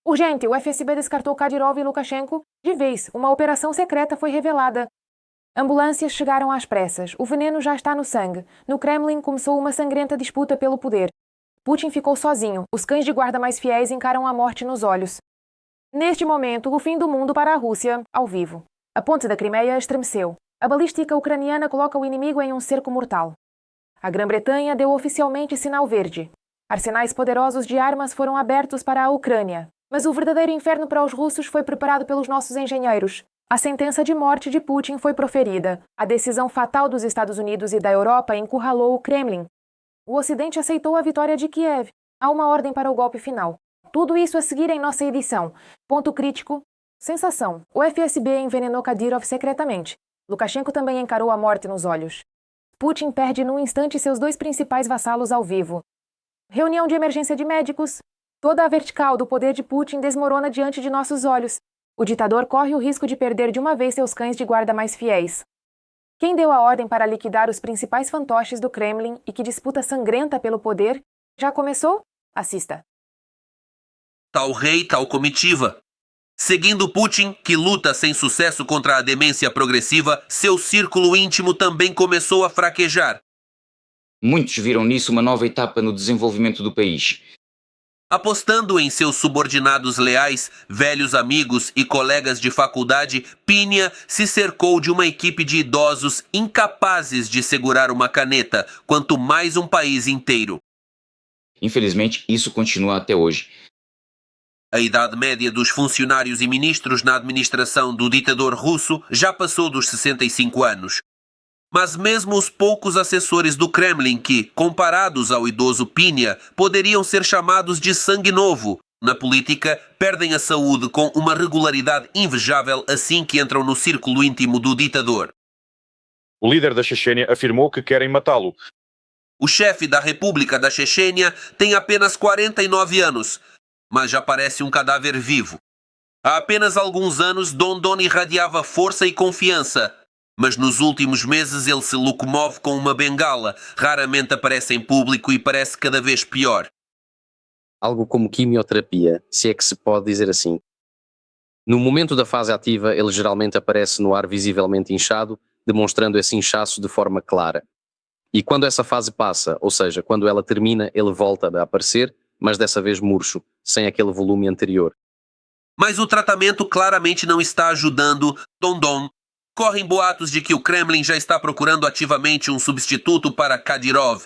Urgente, o FSB descartou Kadyrov e Lukashenko de vez. Uma operação secreta foi revelada. Ambulâncias chegaram às pressas. O veneno já está no sangue. No Kremlin começou uma sangrenta disputa pelo poder. Putin ficou sozinho. Os cães de guarda mais fiéis encaram a morte nos olhos. Neste momento, o fim do mundo para a Rússia, ao vivo. A ponte da Crimeia estremeceu. A balística ucraniana coloca o inimigo em um cerco mortal. A Grã-Bretanha deu oficialmente sinal verde. Arsenais poderosos de armas foram abertos para a Ucrânia. Mas o verdadeiro inferno para os russos foi preparado pelos nossos engenheiros. A sentença de morte de Putin foi proferida. A decisão fatal dos Estados Unidos e da Europa encurralou o Kremlin. O Ocidente aceitou a vitória de Kiev. Há uma ordem para o golpe final. Tudo isso a seguir em nossa edição. Ponto crítico. Sensação. O FSB envenenou Kadyrov secretamente. Lukashenko também encarou a morte nos olhos. Putin perde num instante seus dois principais vassalos ao vivo. Reunião de emergência de médicos. Toda a vertical do poder de Putin desmorona diante de nossos olhos. O ditador corre o risco de perder de uma vez seus cães de guarda mais fiéis. Quem deu a ordem para liquidar os principais fantoches do Kremlin e que disputa sangrenta pelo poder já começou? Assista. Tal rei, tal comitiva. Seguindo Putin, que luta sem sucesso contra a demência progressiva, seu círculo íntimo também começou a fraquejar. Muitos viram nisso uma nova etapa no desenvolvimento do país. Apostando em seus subordinados leais, velhos amigos e colegas de faculdade, Pinha se cercou de uma equipe de idosos incapazes de segurar uma caneta, quanto mais um país inteiro. Infelizmente, isso continua até hoje. A idade média dos funcionários e ministros na administração do ditador russo já passou dos 65 anos. Mas mesmo os poucos assessores do Kremlin que, comparados ao idoso Pinha, poderiam ser chamados de sangue novo, na política, perdem a saúde com uma regularidade invejável assim que entram no círculo íntimo do ditador. O líder da Chechênia afirmou que querem matá-lo. O chefe da República da Chechênia tem apenas 49 anos, mas já parece um cadáver vivo. Há apenas alguns anos, Dondon irradiava força e confiança, mas nos últimos meses ele se locomove com uma bengala, raramente aparece em público e parece cada vez pior. Algo como quimioterapia, se é que se pode dizer assim. No momento da fase ativa, ele geralmente aparece no ar visivelmente inchado, demonstrando esse inchaço de forma clara. E quando essa fase passa, ou seja, quando ela termina, ele volta a aparecer, mas dessa vez murcho, sem aquele volume anterior. Mas o tratamento claramente não está ajudando Dondon. Correm boatos de que o Kremlin já está procurando ativamente um substituto para Kadyrov.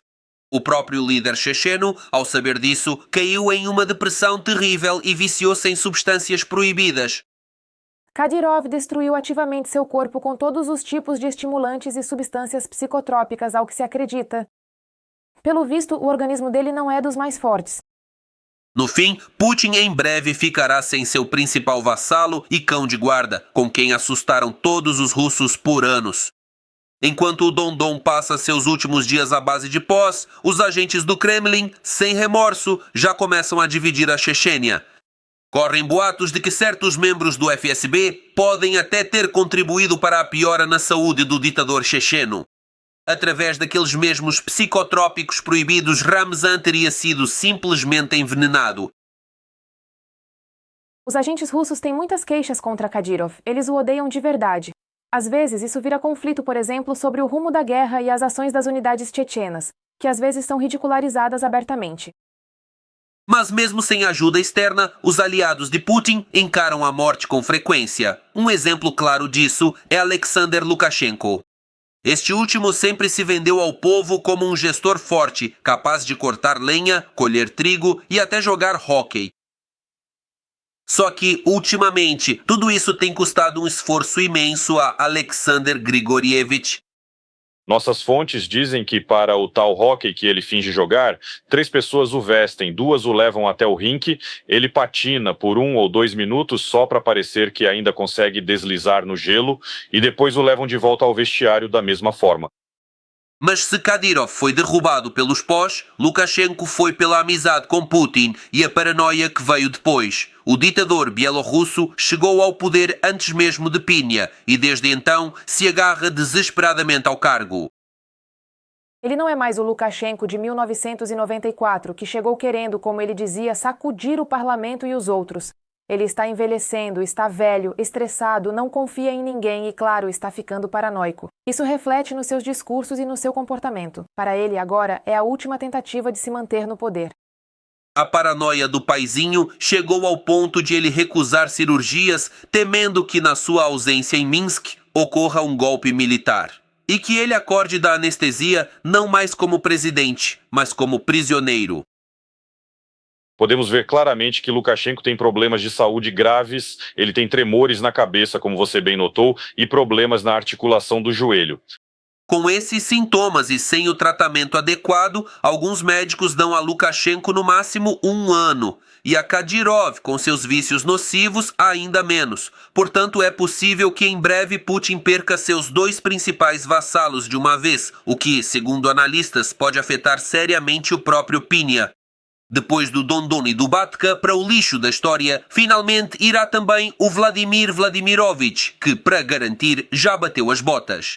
O próprio líder checheno, ao saber disso, caiu em uma depressão terrível e viciou-se em substâncias proibidas. Kadyrov destruiu ativamente seu corpo com todos os tipos de estimulantes e substâncias psicotrópicas ao que se acredita. Pelo visto, o organismo dele não é dos mais fortes. No fim, Putin em breve ficará sem seu principal vassalo e cão de guarda, com quem assustaram todos os russos por anos. Enquanto o Dondon passa seus últimos dias à base de pós, os agentes do Kremlin, sem remorso, já começam a dividir a Chechênia. Correm boatos de que certos membros do FSB podem até ter contribuído para a piora na saúde do ditador checheno. Através daqueles mesmos psicotrópicos proibidos, Ramzan teria sido simplesmente envenenado. Os agentes russos têm muitas queixas contra Kadyrov. Eles o odeiam de verdade. Às vezes, isso vira conflito, por exemplo, sobre o rumo da guerra e as ações das unidades chechenas, que às vezes são ridicularizadas abertamente. Mas mesmo sem ajuda externa, os aliados de Putin encaram a morte com frequência. Um exemplo claro disso é Alexander Lukashenko. Este último sempre se vendeu ao povo como um gestor forte, capaz de cortar lenha, colher trigo e até jogar hóquei. Só que, ultimamente, tudo isso tem custado um esforço imenso a Alexander Grigorievich. Nossas fontes dizem que para o tal hóquei que ele finge jogar, 3 pessoas o vestem, 2 o levam até o rink, ele patina por 1 ou 2 minutos só para parecer que ainda consegue deslizar no gelo e depois o levam de volta ao vestiário da mesma forma. Mas se Kadyrov foi derrubado pelos pós, Lukashenko foi pela amizade com Putin e a paranoia que veio depois. O ditador bielorrusso chegou ao poder antes mesmo de Pinha e desde então se agarra desesperadamente ao cargo. Ele não é mais o Lukashenko de 1994, que chegou querendo, como ele dizia, sacudir o parlamento e os outros. Ele está envelhecendo, está velho, estressado, não confia em ninguém e, claro, está ficando paranoico. Isso reflete nos seus discursos e no seu comportamento. Para ele, agora, é a última tentativa de se manter no poder. A paranoia do paizinho chegou ao ponto de ele recusar cirurgias, temendo que na sua ausência em Minsk ocorra um golpe militar. E que ele acorde da anestesia não mais como presidente, mas como prisioneiro. Podemos ver claramente que Lukashenko tem problemas de saúde graves, ele tem tremores na cabeça, como você bem notou, e problemas na articulação do joelho. Com esses sintomas e sem o tratamento adequado, alguns médicos dão a Lukashenko no máximo 1 ano, e a Kadyrov, com seus vícios nocivos, ainda menos. Portanto, é possível que em breve Putin perca seus 2 principais vassalos de uma vez, o que, segundo analistas, pode afetar seriamente o próprio Pinia. Depois do Dondon e do Batka, para o lixo da história, finalmente irá também o Vladimir Vladimirovich, que, para garantir, já bateu as botas.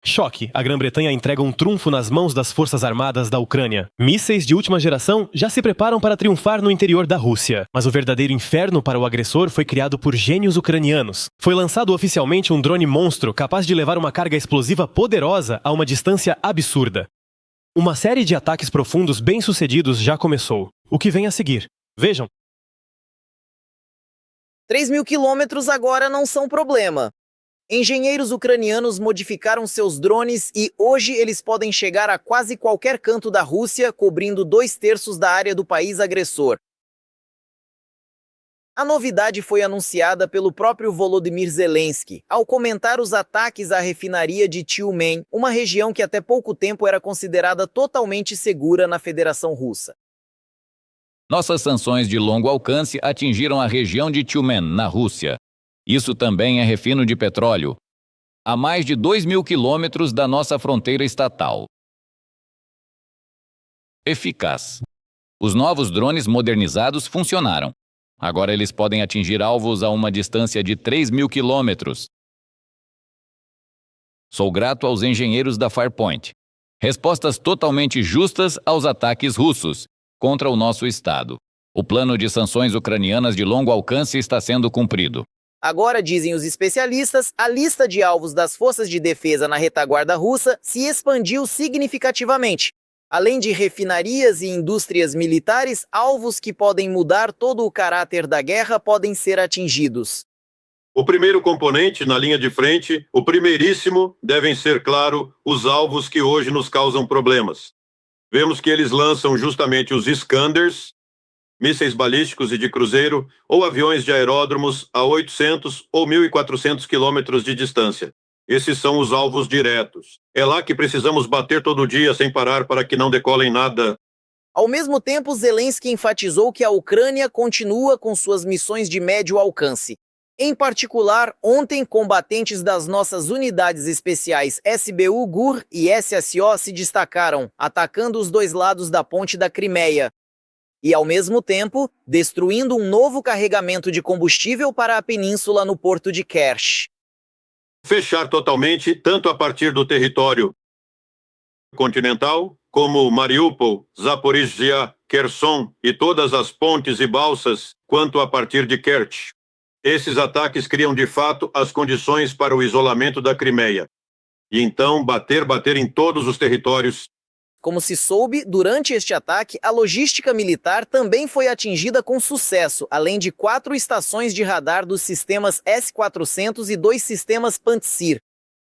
Choque. A Grã-Bretanha entrega um trunfo nas mãos das forças armadas da Ucrânia. Mísseis de última geração já se preparam para triunfar no interior da Rússia. Mas o verdadeiro inferno para o agressor foi criado por gênios ucranianos. Foi lançado oficialmente um drone monstro capaz de levar uma carga explosiva poderosa a uma distância absurda. Uma série de ataques profundos bem-sucedidos já começou. O que vem a seguir? Vejam. 3.000 quilômetros agora não são problema. Engenheiros ucranianos modificaram seus drones e hoje eles podem chegar a quase qualquer canto da Rússia, cobrindo 2/3 da área do país agressor. A novidade foi anunciada pelo próprio Volodymyr Zelensky, ao comentar os ataques à refinaria de Tyumen, uma região que até pouco tempo era considerada totalmente segura na Federação Russa. Nossas sanções de longo alcance atingiram a região de Tyumen, na Rússia. Isso também é refino de petróleo, a mais de 2.000 quilômetros da nossa fronteira estatal. Eficaz. Os novos drones modernizados funcionaram. Agora eles podem atingir alvos a uma distância de 3.000 quilômetros. Sou grato aos engenheiros da Farpoint. Respostas totalmente justas aos ataques russos contra o nosso Estado. O plano de sanções ucranianas de longo alcance está sendo cumprido. Agora, dizem os especialistas, a lista de alvos das forças de defesa na retaguarda russa se expandiu significativamente. Além de refinarias e indústrias militares, alvos que podem mudar todo o caráter da guerra podem ser atingidos. O primeiro componente, na linha de frente, o primeiríssimo, devem ser, claro, os alvos que hoje nos causam problemas. Vemos que eles lançam justamente os Iskanders, mísseis balísticos e de cruzeiro, ou aviões de aeródromos a 800 ou 1.400 quilômetros de distância. Esses são os alvos diretos. É lá que precisamos bater todo dia sem parar para que não decolem nada. Ao mesmo tempo, Zelensky enfatizou que a Ucrânia continua com suas missões de médio alcance. Em particular, ontem, combatentes das nossas unidades especiais SBU, GUR e SSO se destacaram, atacando os 2 lados da ponte da Crimeia. E, ao mesmo tempo, destruindo um novo carregamento de combustível para a península no porto de Kerch. Fechar totalmente, tanto a partir do território continental, como Mariupol, Zaporizhia, Kherson e todas as pontes e balsas, quanto a partir de Kerch. Esses ataques criam de fato as condições para o isolamento da Crimeia. E então bater em todos os territórios. Como se soube, durante este ataque, a logística militar também foi atingida com sucesso, além de 4 estações de radar dos sistemas S-400 e 2 sistemas Pantsir.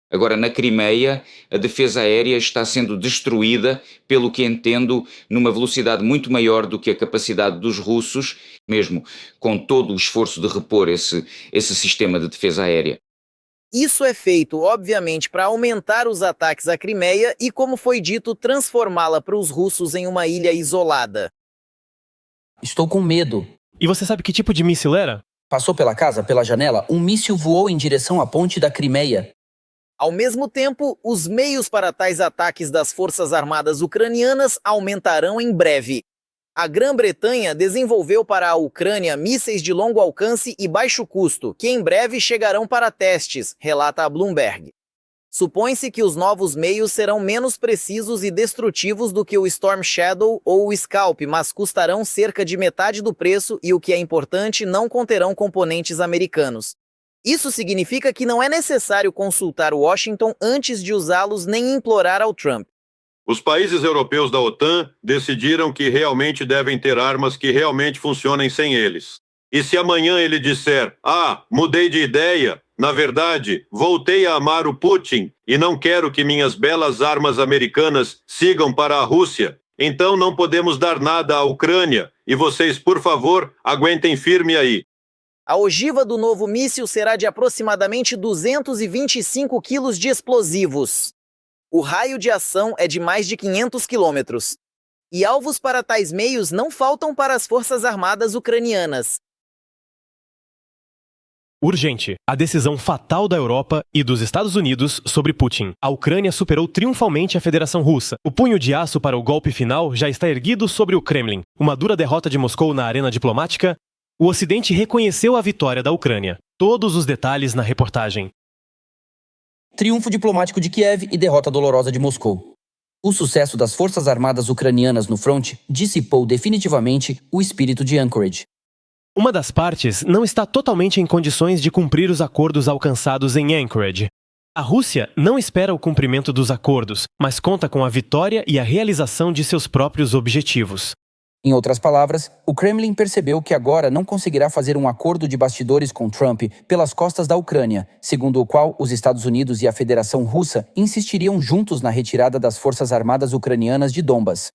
Agora, na Crimeia, a defesa aérea está sendo destruída, pelo que entendo, numa velocidade muito maior do que a capacidade dos russos, mesmo com todo o esforço de repor esse sistema de defesa aérea. Isso é feito, obviamente, para aumentar os ataques à Crimeia e, como foi dito, transformá-la para os russos em uma ilha isolada. Estou com medo. E você sabe que tipo de míssil era? Passou pela casa, pela janela, um míssil voou em direção à ponte da Crimeia. Ao mesmo tempo, os meios para tais ataques das forças armadas ucranianas aumentarão em breve. A Grã-Bretanha desenvolveu para a Ucrânia mísseis de longo alcance e baixo custo, que em breve chegarão para testes, relata a Bloomberg. Supõe-se que os novos meios serão menos precisos e destrutivos do que o Storm Shadow ou o Scalp, mas custarão cerca de metade do preço e, o que é importante, não conterão componentes americanos. Isso significa que não é necessário consultar Washington antes de usá-los nem implorar ao Trump. Os países europeus da OTAN decidiram que realmente devem ter armas que realmente funcionem sem eles. E se amanhã ele disser, mudei de ideia, na verdade, voltei a amar o Putin e não quero que minhas belas armas americanas sigam para a Rússia, então não podemos dar nada à Ucrânia e vocês, por favor, aguentem firme aí. A ogiva do novo míssil será de aproximadamente 225 quilos de explosivos. O raio de ação é de mais de 500 quilômetros. E alvos para tais meios não faltam para as forças armadas ucranianas. Urgente. A decisão fatal da Europa e dos Estados Unidos sobre Putin. A Ucrânia superou triunfalmente a Federação Russa. O punho de aço para o golpe final já está erguido sobre o Kremlin. Uma dura derrota de Moscou na arena diplomática. O Ocidente reconheceu a vitória da Ucrânia. Todos os detalhes na reportagem. Triunfo diplomático de Kiev e derrota dolorosa de Moscou. O sucesso das forças armadas ucranianas no fronte dissipou definitivamente o espírito de Anchorage. Uma das partes não está totalmente em condições de cumprir os acordos alcançados em Anchorage. A Rússia não espera o cumprimento dos acordos, mas conta com a vitória e a realização de seus próprios objetivos. Em outras palavras, o Kremlin percebeu que agora não conseguirá fazer um acordo de bastidores com Trump pelas costas da Ucrânia, segundo o qual os Estados Unidos e a Federação Russa insistiriam juntos na retirada das forças armadas ucranianas de Donbas.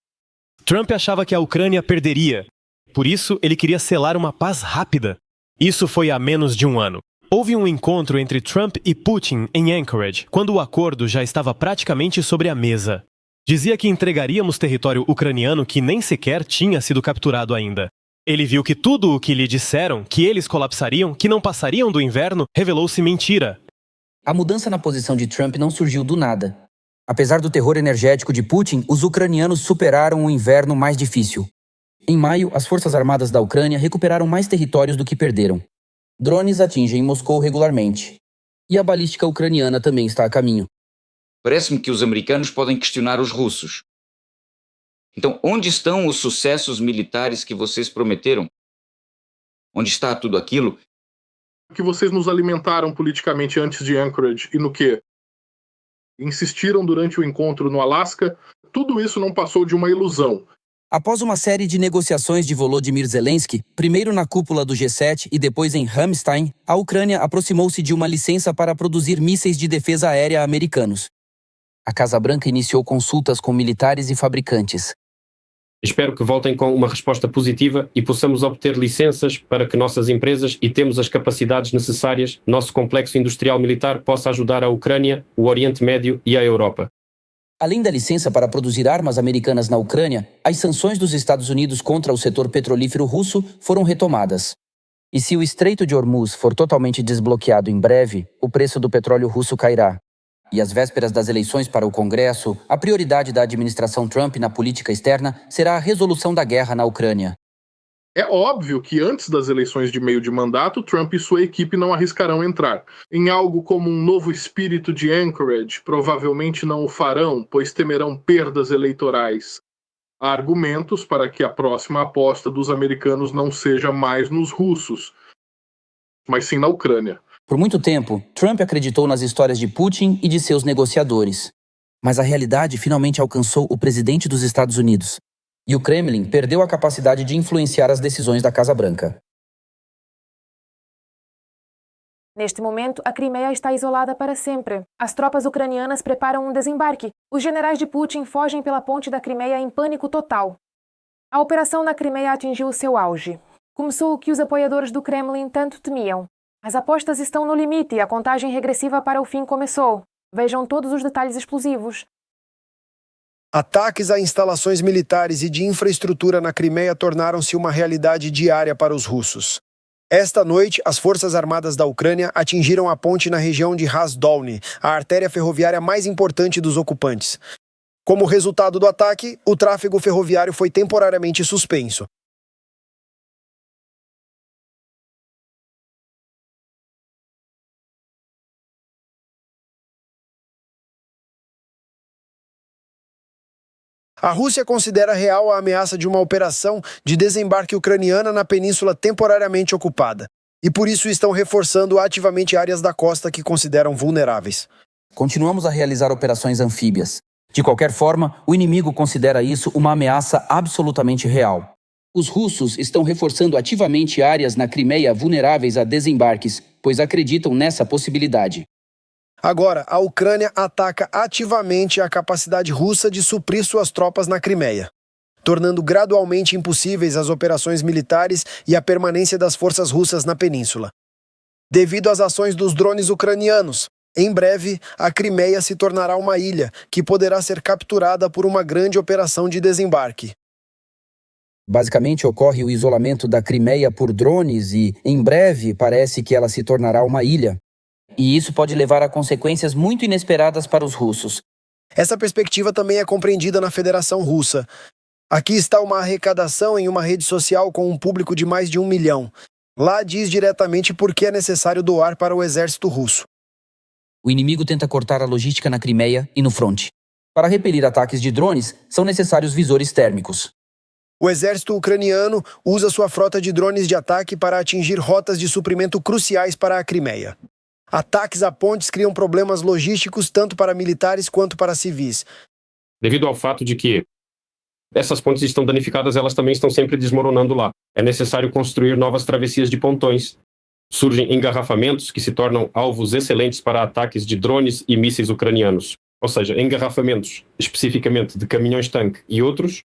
Trump achava que a Ucrânia perderia. Por isso, ele queria selar uma paz rápida. Isso foi há menos de um ano. Houve um encontro entre Trump e Putin em Anchorage, quando o acordo já estava praticamente sobre a mesa. Dizia que entregaríamos território ucraniano que nem sequer tinha sido capturado ainda. Ele viu que tudo o que lhe disseram, que eles colapsariam, que não passariam do inverno, revelou-se mentira. A mudança na posição de Trump não surgiu do nada. Apesar do terror energético de Putin, os ucranianos superaram o inverno mais difícil. Em maio, as forças armadas da Ucrânia recuperaram mais territórios do que perderam. Drones atingem Moscou regularmente. E a balística ucraniana também está a caminho. Parece-me que os americanos podem questionar os russos. Então, onde estão os sucessos militares que vocês prometeram? Onde está tudo aquilo? Que vocês nos alimentaram politicamente antes de Anchorage e no que insistiram durante o encontro no Alasca, tudo isso não passou de uma ilusão. Após uma série de negociações de Volodymyr Zelensky, primeiro na cúpula do G7 e depois em Ramstein, a Ucrânia aproximou-se de uma licença para produzir mísseis de defesa aérea americanos. A Casa Branca iniciou consultas com militares e fabricantes. Espero que voltem com uma resposta positiva e possamos obter licenças para que nossas empresas e temos as capacidades necessárias, nosso complexo industrial militar possa ajudar a Ucrânia, o Oriente Médio e a Europa. Além da licença para produzir armas americanas na Ucrânia, as sanções dos Estados Unidos contra o setor petrolífero russo foram retomadas. E se o Estreito de Hormuz for totalmente desbloqueado em breve, o preço do petróleo russo cairá. E às vésperas das eleições para o Congresso, a prioridade da administração Trump na política externa será a resolução da guerra na Ucrânia. É óbvio que antes das eleições de meio de mandato, Trump e sua equipe não arriscarão entrar. Em algo como um novo espírito de Anchorage, provavelmente não o farão, pois temerão perdas eleitorais. Há argumentos para que a próxima aposta dos americanos não seja mais nos russos, mas sim na Ucrânia. Por muito tempo, Trump acreditou nas histórias de Putin e de seus negociadores. Mas a realidade finalmente alcançou o presidente dos Estados Unidos. E o Kremlin perdeu a capacidade de influenciar as decisões da Casa Branca. Neste momento, a Crimeia está isolada para sempre. As tropas ucranianas preparam um desembarque. Os generais de Putin fogem pela ponte da Crimeia em pânico total. A operação na Crimeia atingiu seu auge. Começou o que os apoiadores do Kremlin tanto temiam. As apostas estão no limite e a contagem regressiva para o fim começou. Vejam todos os detalhes explosivos. Ataques a instalações militares e de infraestrutura na Crimeia tornaram-se uma realidade diária para os russos. Esta noite, as Forças Armadas da Ucrânia atingiram a ponte na região de Razdolny, a artéria ferroviária mais importante dos ocupantes. Como resultado do ataque, o tráfego ferroviário foi temporariamente suspenso. A Rússia considera real a ameaça de uma operação de desembarque ucraniana na península temporariamente ocupada, e por isso estão reforçando ativamente áreas da costa que consideram vulneráveis. Continuamos a realizar operações anfíbias. De qualquer forma, o inimigo considera isso uma ameaça absolutamente real. Os russos estão reforçando ativamente áreas na Crimeia vulneráveis a desembarques, pois acreditam nessa possibilidade. Agora, a Ucrânia ataca ativamente a capacidade russa de suprir suas tropas na Crimeia, tornando gradualmente impossíveis as operações militares e a permanência das forças russas na península. Devido às ações dos drones ucranianos, em breve, a Crimeia se tornará uma ilha que poderá ser capturada por uma grande operação de desembarque. Basicamente, ocorre o isolamento da Crimeia por drones e, em breve, parece que ela se tornará uma ilha. E isso pode levar a consequências muito inesperadas para os russos. Essa perspectiva também é compreendida na Federação Russa. Aqui está uma arrecadação em uma rede social com um público de mais de 1 milhão. Lá diz diretamente por que é necessário doar para o exército russo. O inimigo tenta cortar a logística na Crimeia e no fronte. Para repelir ataques de drones, são necessários visores térmicos. O exército ucraniano usa sua frota de drones de ataque para atingir rotas de suprimento cruciais para a Crimeia. Ataques a pontes criam problemas logísticos tanto para militares quanto para civis. Devido ao fato de que essas pontes estão danificadas, elas também estão sempre desmoronando lá. É necessário construir novas travessias de pontões. Surgem engarrafamentos que se tornam alvos excelentes para ataques de drones e mísseis ucranianos. Ou seja, engarrafamentos, especificamente de caminhões-tanque e outros.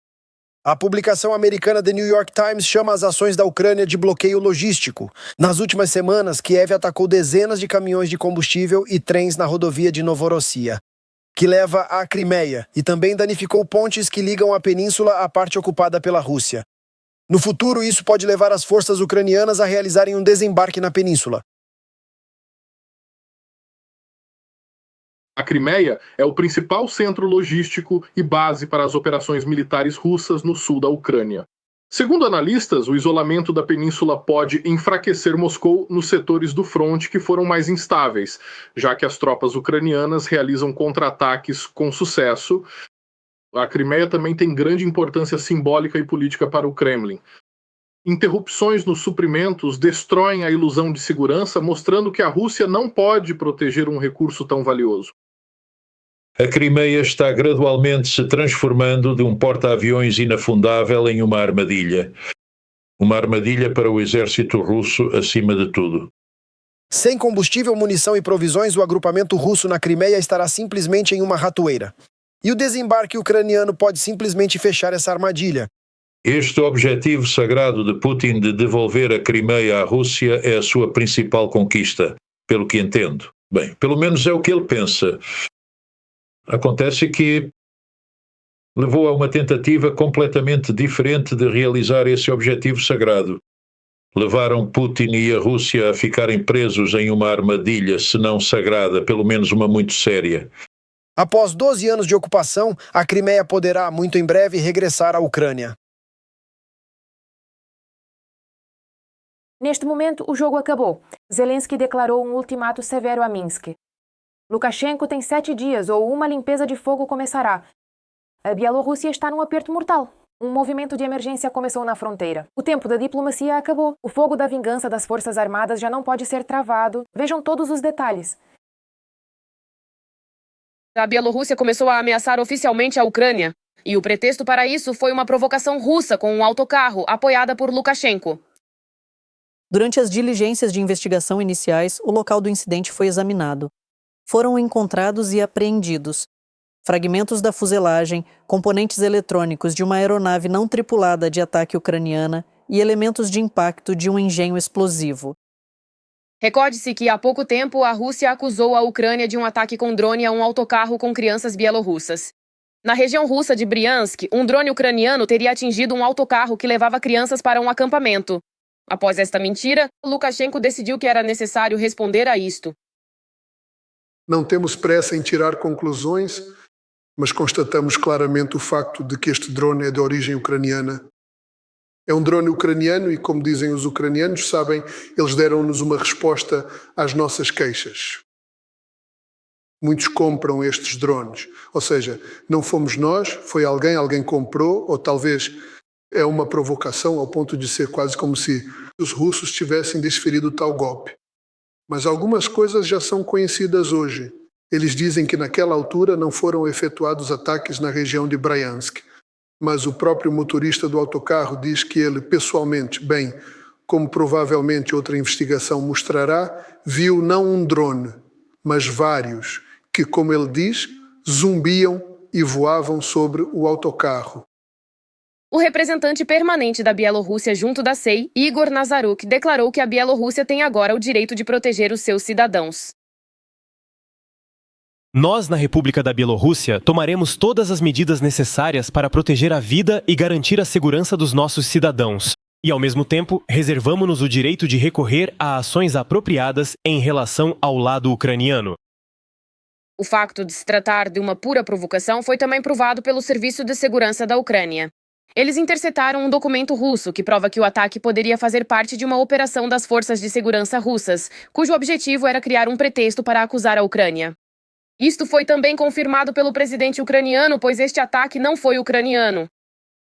A publicação americana The New York Times chama as ações da Ucrânia de bloqueio logístico. Nas últimas semanas, Kiev atacou dezenas de caminhões de combustível e trens na rodovia de Novorossiya, que leva à Crimeia, e também danificou pontes que ligam a península à parte ocupada pela Rússia. No futuro, isso pode levar as forças ucranianas a realizarem um desembarque na península. A Crimeia é o principal centro logístico e base para as operações militares russas no sul da Ucrânia. Segundo analistas, o isolamento da península pode enfraquecer Moscou nos setores do fronte que foram mais instáveis, já que as tropas ucranianas realizam contra-ataques com sucesso. A Crimeia também tem grande importância simbólica e política para o Kremlin. Interrupções nos suprimentos destroem a ilusão de segurança, mostrando que a Rússia não pode proteger um recurso tão valioso. A Crimeia está gradualmente se transformando de um porta-aviões inafundável em uma armadilha. Uma armadilha para o exército russo acima de tudo. Sem combustível, munição e provisões, o agrupamento russo na Crimeia estará simplesmente em uma ratoeira. E o desembarque ucraniano pode simplesmente fechar essa armadilha. Este objetivo sagrado de Putin de devolver a Crimeia à Rússia é a sua principal conquista, pelo que entendo. Bem, pelo menos é o que ele pensa. Acontece que levou a uma tentativa completamente diferente de realizar esse objetivo sagrado. Levaram Putin e a Rússia a ficarem presos em uma armadilha, se não sagrada, pelo menos uma muito séria. Após 12 anos de ocupação, a Crimeia poderá, muito em breve, regressar à Ucrânia. Neste momento, o jogo acabou. Zelensky declarou um ultimato severo a Minsk. Lukashenko tem 7 dias ou uma limpeza de fogo começará. A Bielorrússia está num aperto mortal. Um movimento de emergência começou na fronteira. O tempo da diplomacia acabou. O fogo da vingança das Forças Armadas já não pode ser travado. Vejam todos os detalhes. A Bielorrússia começou a ameaçar oficialmente a Ucrânia. E o pretexto para isso foi uma provocação russa com um autocarro apoiada por Lukashenko. Durante as diligências de investigação iniciais, o local do incidente foi examinado. Foram encontrados e apreendidos fragmentos da fuselagem, componentes eletrônicos de uma aeronave não tripulada de ataque ucraniana e elementos de impacto de um engenho explosivo. Recorde-se que há pouco tempo a Rússia acusou a Ucrânia de um ataque com drone a um autocarro com crianças bielorrussas. Na região russa de Briansk, um drone ucraniano teria atingido um autocarro que levava crianças para um acampamento. Após esta mentira, Lukashenko decidiu que era necessário responder a isto. Não temos pressa em tirar conclusões, mas constatamos claramente o facto de que este drone é de origem ucraniana. É um drone ucraniano e, como dizem os ucranianos, sabem, eles deram-nos uma resposta às nossas queixas. Muitos compram estes drones. Ou seja, não fomos nós, foi alguém comprou, ou talvez é uma provocação ao ponto de ser quase como se os russos tivessem desferido tal golpe. Mas algumas coisas já são conhecidas hoje. Eles dizem que naquela altura não foram efetuados ataques na região de Bryansk. Mas o próprio motorista do autocarro diz que ele pessoalmente, bem, como provavelmente outra investigação mostrará, viu não um drone, mas vários, que, como ele diz, zumbiam e voavam sobre o autocarro. O representante permanente da Bielorrússia junto da SEI, Igor Nazaruk, declarou que a Bielorrússia tem agora o direito de proteger os seus cidadãos. Nós, na República da Bielorrússia, tomaremos todas as medidas necessárias para proteger a vida e garantir a segurança dos nossos cidadãos. E, ao mesmo tempo, reservamos-nos o direito de recorrer a ações apropriadas em relação ao lado ucraniano. O facto de se tratar de uma pura provocação foi também provado pelo Serviço de Segurança da Ucrânia. Eles interceptaram um documento russo que prova que o ataque poderia fazer parte de uma operação das forças de segurança russas, cujo objetivo era criar um pretexto para acusar a Ucrânia. Isto foi também confirmado pelo presidente ucraniano, pois este ataque não foi ucraniano.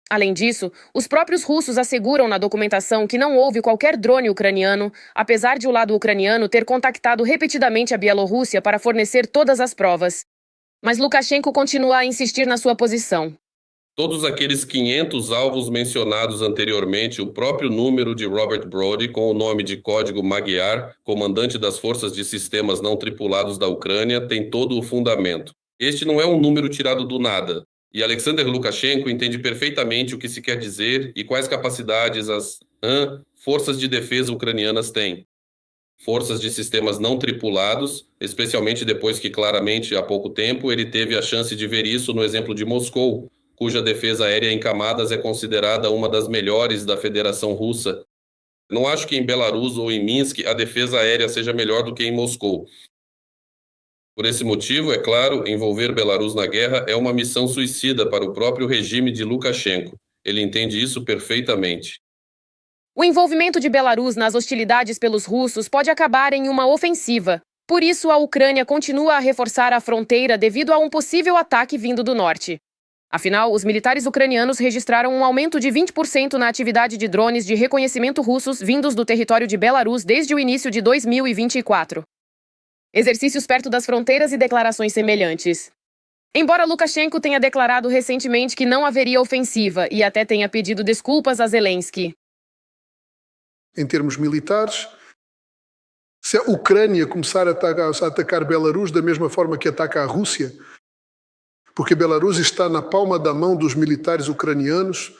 Além disso, os próprios russos asseguram na documentação que não houve qualquer drone ucraniano, apesar de o lado ucraniano ter contactado repetidamente a Bielorrússia para fornecer todas as provas. Mas Lukashenko continua a insistir na sua posição. Todos aqueles 500 alvos mencionados anteriormente, o próprio número de Robert Brody, com o nome de código Magyar, comandante das forças de sistemas não tripulados da Ucrânia, tem todo o fundamento. Este não é um número tirado do nada. E Alexander Lukashenko entende perfeitamente o que se quer dizer e quais capacidades as forças de defesa ucranianas têm. Forças de sistemas não tripulados, especialmente depois que claramente há pouco tempo ele teve a chance de ver isso no exemplo de Moscou, cuja defesa aérea em camadas é considerada uma das melhores da Federação Russa. Não acho que em Belarus ou em Minsk a defesa aérea seja melhor do que em Moscou. Por esse motivo, é claro, envolver Belarus na guerra é uma missão suicida para o próprio regime de Lukashenko. Ele entende isso perfeitamente. O envolvimento de Belarus nas hostilidades pelos russos pode acabar em uma ofensiva. Por isso, a Ucrânia continua a reforçar a fronteira devido a um possível ataque vindo do norte. Afinal, os militares ucranianos registraram um aumento de 20% na atividade de drones de reconhecimento russos vindos do território de Belarus desde o início de 2024. Exercícios perto das fronteiras e declarações semelhantes. Embora Lukashenko tenha declarado recentemente que não haveria ofensiva e até tenha pedido desculpas a Zelensky. Em termos militares, se a Ucrânia começar a atacar Belarus da mesma forma que ataca a Rússia, porque Belarus está na palma da mão dos militares ucranianos,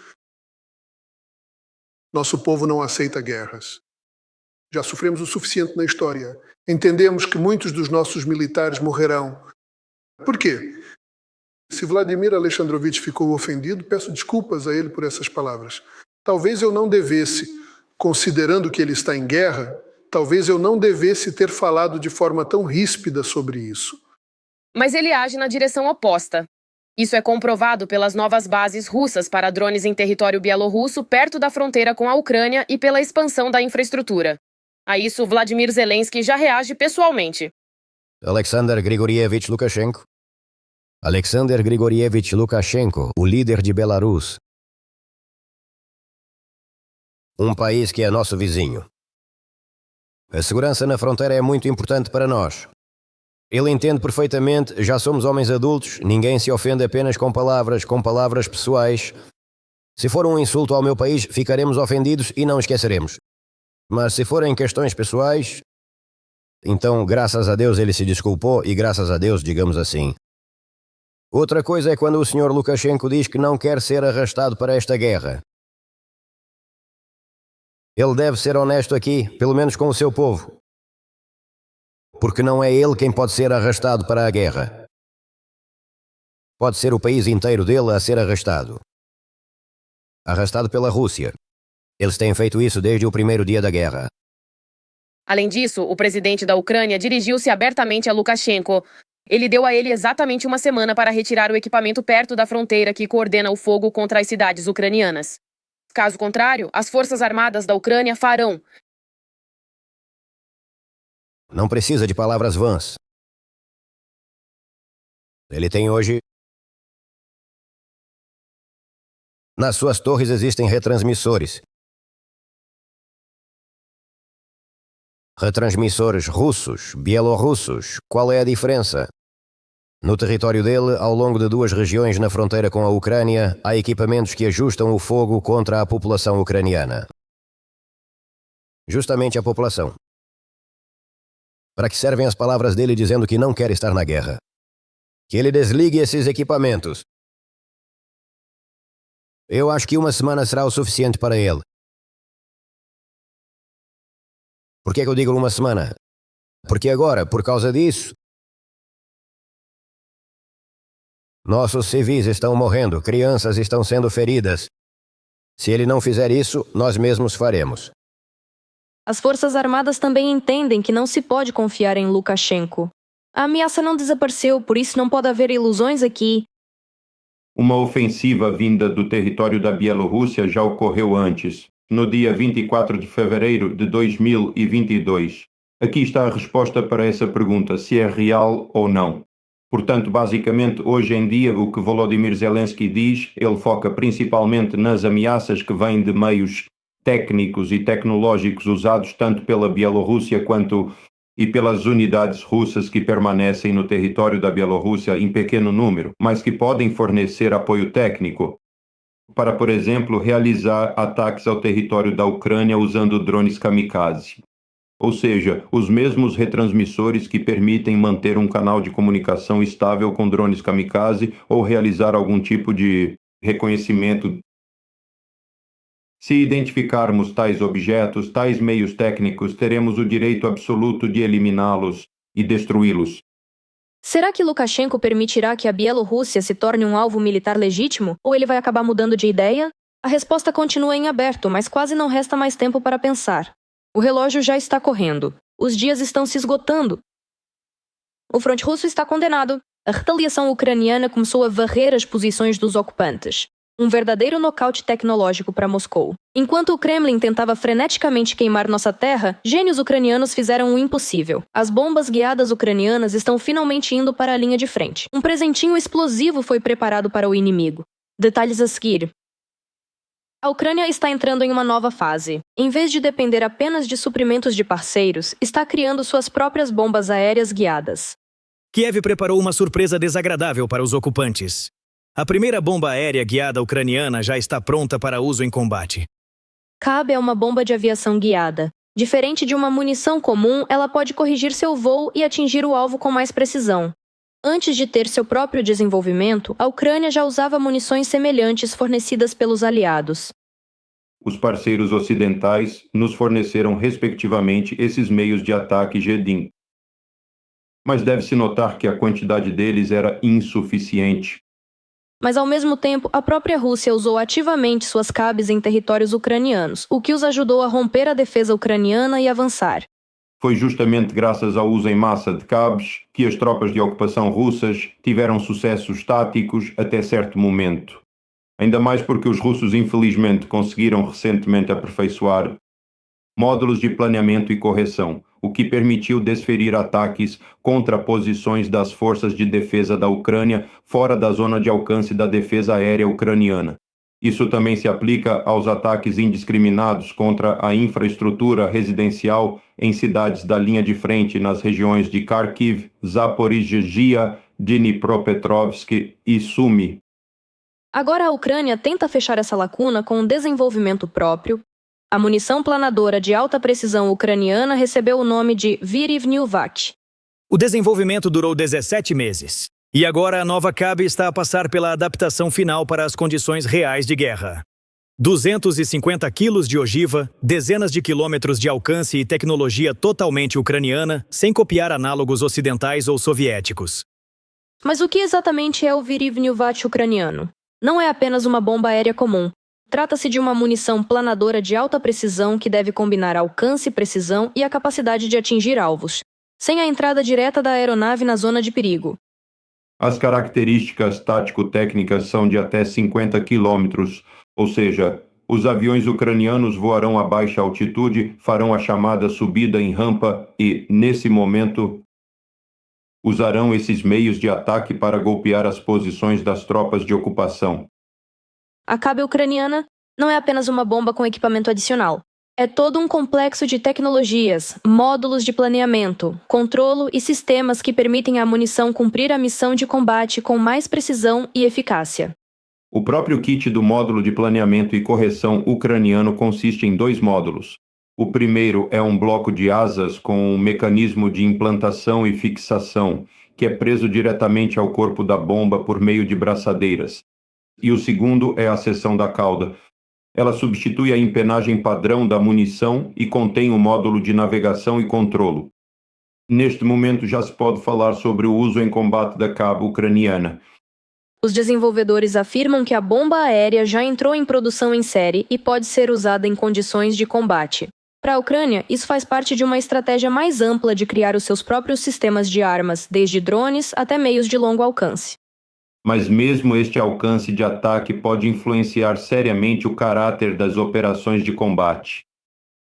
nosso povo não aceita guerras. Já sofremos o suficiente na história. Entendemos que muitos dos nossos militares morrerão. Por quê? Se Vladimir Alexandrovich ficou ofendido, peço desculpas a ele por essas palavras. Talvez eu não devesse, considerando que ele está em guerra, talvez eu não devesse ter falado de forma tão ríspida sobre isso. Mas ele age na direção oposta. Isso é comprovado pelas novas bases russas para drones em território bielorrusso perto da fronteira com a Ucrânia e pela expansão da infraestrutura. A isso, Vladimir Zelensky já reage pessoalmente. Alexander Grigorievich Lukashenko. Alexander Grigorievich Lukashenko, o líder de Belarus. Um país que é nosso vizinho. A segurança na fronteira é muito importante para nós. Ele entende perfeitamente, já somos homens adultos, ninguém se ofende apenas com palavras pessoais. Se for um insulto ao meu país, ficaremos ofendidos e não esqueceremos. Mas se forem questões pessoais, então graças a Deus ele se desculpou e graças a Deus, digamos assim. Outra coisa é quando o Sr. Lukashenko diz que não quer ser arrastado para esta guerra. Ele deve ser honesto aqui, pelo menos com o seu povo. Porque não é ele quem pode ser arrastado para a guerra. Pode ser o país inteiro dele a ser arrastado. Arrastado pela Rússia. Eles têm feito isso desde o primeiro dia da guerra. Além disso, o presidente da Ucrânia dirigiu-se abertamente a Lukashenko. Ele deu a ele exatamente uma semana para retirar o equipamento perto da fronteira que coordena o fogo contra as cidades ucranianas. Caso contrário, as forças armadas da Ucrânia farão. Não precisa de palavras vãs. Ele tem hoje... Nas suas torres existem retransmissores. Retransmissores russos, bielorrussos. Qual é a diferença? No território dele, ao longo de 2 regiões na fronteira com a Ucrânia, há equipamentos que ajustam o fogo contra a população ucraniana. Justamente a população. Para que servem as palavras dele dizendo que não quer estar na guerra? Que ele desligue esses equipamentos. Eu acho que 1 semana será o suficiente para ele. Por que eu digo 1 semana? Porque agora, por causa disso, nossos civis estão morrendo, crianças estão sendo feridas. Se ele não fizer isso, nós mesmos faremos. As Forças Armadas também entendem que não se pode confiar em Lukashenko. A ameaça não desapareceu, por isso não pode haver ilusões aqui. Uma ofensiva vinda do território da Bielorrússia já ocorreu antes, no dia 24 de fevereiro de 2022. Aqui está a resposta para essa pergunta, se é real ou não. Portanto, basicamente, hoje em dia, o que Volodymyr Zelensky diz, ele foca principalmente nas ameaças que vêm de meios técnicos e tecnológicos usados tanto pela Bielorrússia quanto e pelas unidades russas que permanecem no território da Bielorrússia em pequeno número, mas que podem fornecer apoio técnico para, por exemplo, realizar ataques ao território da Ucrânia usando drones kamikaze. Ou seja, os mesmos retransmissores que permitem manter um canal de comunicação estável com drones kamikaze ou realizar algum tipo de reconhecimento. Se identificarmos tais objetos, tais meios técnicos, teremos o direito absoluto de eliminá-los e destruí-los. Será que Lukashenko permitirá que a Bielorrússia se torne um alvo militar legítimo, ou ele vai acabar mudando de ideia? A resposta continua em aberto, mas quase não resta mais tempo para pensar. O relógio já está correndo. Os dias estão se esgotando. O fronte russo está condenado. A retaliação ucraniana começou a varrer as posições dos ocupantes. Um verdadeiro nocaute tecnológico para Moscou. Enquanto o Kremlin tentava freneticamente queimar nossa terra, gênios ucranianos fizeram o impossível. As bombas guiadas ucranianas estão finalmente indo para a linha de frente. Um presentinho explosivo foi preparado para o inimigo. Detalhes a seguir. A Ucrânia está entrando em uma nova fase. Em vez de depender apenas de suprimentos de parceiros, está criando suas próprias bombas aéreas guiadas. Kiev preparou uma surpresa desagradável para os ocupantes. A primeira bomba aérea guiada ucraniana já está pronta para uso em combate. Kab é uma bomba de aviação guiada. Diferente de uma munição comum, ela pode corrigir seu voo e atingir o alvo com mais precisão. Antes de ter seu próprio desenvolvimento, a Ucrânia já usava munições semelhantes fornecidas pelos aliados. Os parceiros ocidentais nos forneceram respectivamente esses meios de ataque GEDIM. Mas deve-se notar que a quantidade deles era insuficiente. Mas, ao mesmo tempo, a própria Rússia usou ativamente suas cabes em territórios ucranianos, o que os ajudou a romper a defesa ucraniana e avançar. Foi justamente graças ao uso em massa de cabos que as tropas de ocupação russas tiveram sucessos táticos até certo momento. Ainda mais porque os russos, infelizmente, conseguiram recentemente aperfeiçoar módulos de planeamento e correção, o que permitiu desferir ataques contra posições das forças de defesa da Ucrânia fora da zona de alcance da defesa aérea ucraniana. Isso também se aplica aos ataques indiscriminados contra a infraestrutura residencial em cidades da linha de frente nas regiões de Kharkiv, Zaporizhzhia, Dnipropetrovsk e Sumy. Agora a Ucrânia tenta fechar essa lacuna com um desenvolvimento próprio. A munição planadora de alta precisão ucraniana recebeu o nome de Virivnyuvat. O desenvolvimento durou 17 meses. E agora a nova Kab está a passar pela adaptação final para as condições reais de guerra. 250 quilos de ogiva, dezenas de quilômetros de alcance e tecnologia totalmente ucraniana, sem copiar análogos ocidentais ou soviéticos. Mas o que exatamente é o Virivnyuvat ucraniano? Não é apenas uma bomba aérea comum. Trata-se de uma munição planadora de alta precisão que deve combinar alcance, precisão e a capacidade de atingir alvos, sem a entrada direta da aeronave na zona de perigo. As características tático-técnicas são de até 50 quilômetros, ou seja, os aviões ucranianos voarão a baixa altitude, farão a chamada subida em rampa e, nesse momento, usarão esses meios de ataque para golpear as posições das tropas de ocupação. A Kabe ucraniana não é apenas uma bomba com equipamento adicional. É todo um complexo de tecnologias, módulos de planeamento, controlo e sistemas que permitem à munição cumprir a missão de combate com mais precisão e eficácia. O próprio kit do módulo de planeamento e correção ucraniano consiste em 2 módulos. O primeiro é um bloco de asas com um mecanismo de implantação e fixação, que é preso diretamente ao corpo da bomba por meio de braçadeiras. E o segundo é a seção da cauda. Ela substitui a empenagem padrão da munição e contém um módulo de navegação e controlo. Neste momento já se pode falar sobre o uso em combate da Kabe ucraniana. Os desenvolvedores afirmam que a bomba aérea já entrou em produção em série e pode ser usada em condições de combate. Para a Ucrânia, isso faz parte de uma estratégia mais ampla de criar os seus próprios sistemas de armas, desde drones até meios de longo alcance. Mas mesmo este alcance de ataque pode influenciar seriamente o caráter das operações de combate.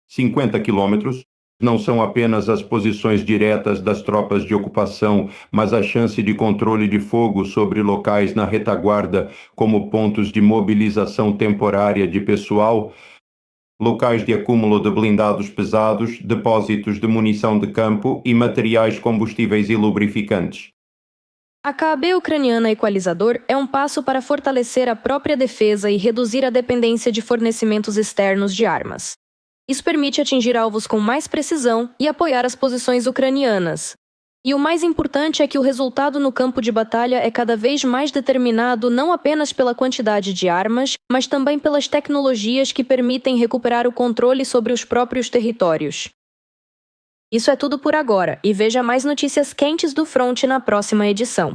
50 quilômetros não são apenas as posições diretas das tropas de ocupação, mas a chance de controle de fogo sobre locais na retaguarda, como pontos de mobilização temporária de pessoal, locais de acúmulo de blindados pesados, depósitos de munição de campo e materiais combustíveis e lubrificantes. A Kabe ucraniana Equalizador é um passo para fortalecer a própria defesa e reduzir a dependência de fornecimentos externos de armas. Isso permite atingir alvos com mais precisão e apoiar as posições ucranianas. E o mais importante é que o resultado no campo de batalha é cada vez mais determinado não apenas pela quantidade de armas, mas também pelas tecnologias que permitem recuperar o controle sobre os próprios territórios. Isso é tudo por agora, e veja mais notícias quentes do fronte na próxima edição.